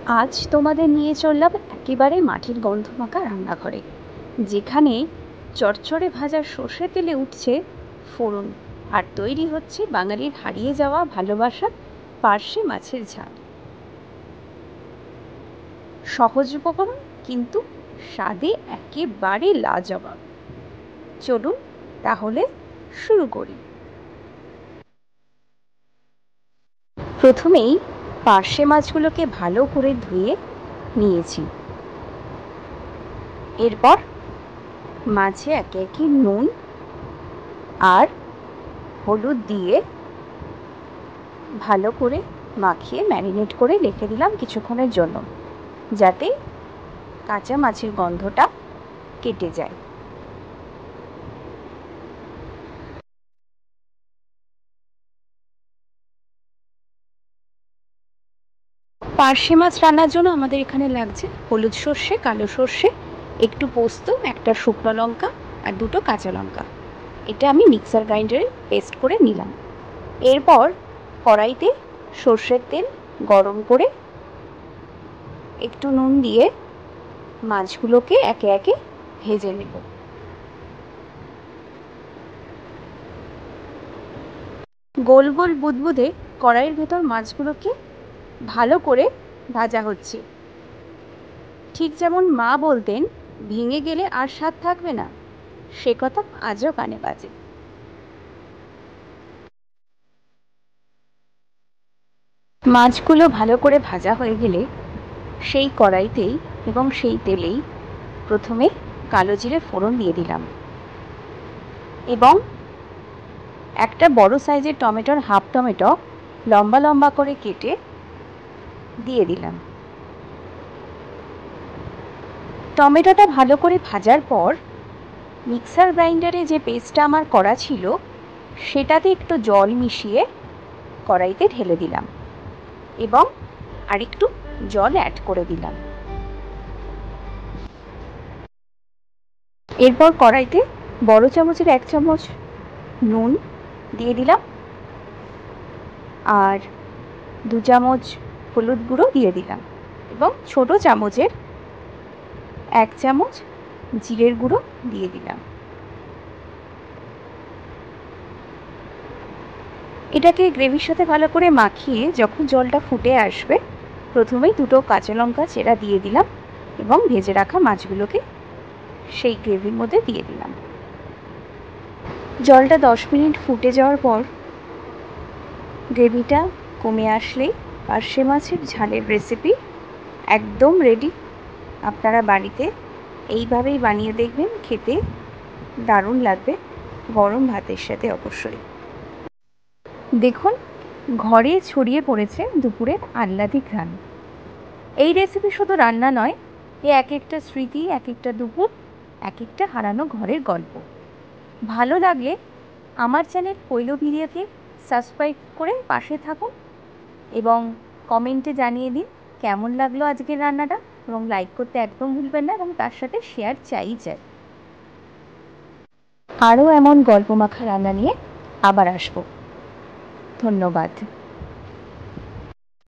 আজ তোমাদের নিয়ে চললাম একেবারে মাটির গন্ধ মাখা রান্নাঘরে, যেখানে চড়চড়ে ভাজা সর্ষে তেলে উঠছে ফোড়ন আর তৈরি হচ্ছে বাঙালির হারিয়ে যাওয়া ভালোবাসার পার্শে মাছের ঝাল। সহজ উপকরণ, কিন্তু স্বাদে একেবারে লাজবাব। চলুন তাহলে শুরু করি। প্রথমেই পার্শে মাছগুলোকে ভালো করে ধুয়ে নিয়েছি। এরপর মাছে একে একে নুন আর হলুদ দিয়ে ভালো করে মাখিয়ে ম্যারিনেট করে রেখে দিলাম কিছুক্ষণের জন্য, যাতে কাঁচা মাছের গন্ধটা কেটে যায়। পার্শে মাছ রান্নার জন্য আমাদের এখানে লাগছে হলুদ সর্ষে, কালো সর্ষে, একটু পোস্ত, একটা শুকনো লঙ্কা আর দুটো কাঁচা লঙ্কা। এটা আমি মিক্সার গ্রাইন্ডারে পেস্ট করে নিলাম। এরপর কড়াইতে সর্ষের তেল গরম করে একটু নুন দিয়ে মাছগুলোকে একে একে ভেজে নেব। গোল গোল বুদবুদে কড়াইয়ের ভেতর মাছগুলোকে ভালো করে ভাজা হচ্ছে। ঠিক যেমন মা বলতেন, ভেঙে গেলে আর স্বাদ থাকবে না, সে কথা আজও কানে বাজে। মাছগুলো ভালো করে ভাজা হয়ে গেলে সেই কড়াইতেই এবং সেই তেলেই প্রথমে কালো জিরে ফোড়ন দিয়ে দিলাম এবং একটা বড় সাইজের টমেটোর হাফ টমেটো লম্বা লম্বা করে কেটে দিয়ে দিলাম। টমেটোটা ভালো করে ভাজার পর মিক্সার গ্রাইন্ডারে যে পেস্টটা আমার করা ছিল সেটাতে একটু জল মিশিয়ে কড়াইতে ঢেলে দিলাম এবং আরেকটু জল অ্যাড করে দিলাম। এরপর কড়াইতে বড় চামচের 1 চামচ নুন দিয়ে দিলাম আর 2 চামচ হলুদ গুঁড়ো দিয়ে দিলাম এবং ছোট চামচের 1 চামচ জিরের গুঁড়ো দিয়ে দিলাম। এটাকে গ্রেভির সাথে ভালো করে মাখিয়ে যখন জলটা ফুটে আসবে, প্রথমেই দুটো কাঁচা লঙ্কা চেরা দিয়ে দিলাম এবং ভেজে রাখা মাছগুলোকে সেই গ্রেভির মধ্যে দিয়ে দিলাম। জলটা 10 মিনিট ফুটে যাওয়ার পর গ্রেভিটা কমে আসলেই পার্শে মাছের ঝালের রেসিপি একদম রেডি। আপনারা বাড়িতে এইভাবেই বানিয়ে দেখবেন, খেতে দারুণ লাগবে, গরম ভাতের সাথে অবশ্যই। দেখুন, ঘরে ছড়িয়ে পড়েছে দুপুরের আহ্লাদি ঘ্রাণ। এই রেসিপি শুধু রান্না নয়, এ এক একটা স্মৃতি, এক একটা দুপুর, এক একটা হারানো ঘরের গল্প। ভালো লাগলে আমার চ্যানেল পৈলভিরিয়াকে সাবস্ক্রাইব করে পাশে থাকুন এবং কমেন্টে জানিয়ে দিন কেমন লাগলো আজকের রান্নাটা, এবং লাইক করতে একদম ভুলবেন না, এবং তার সাথে শেয়ার চাই। আরও এমন গল্প মাখা রান্না নিয়ে আবার আসবো। ধন্যবাদ।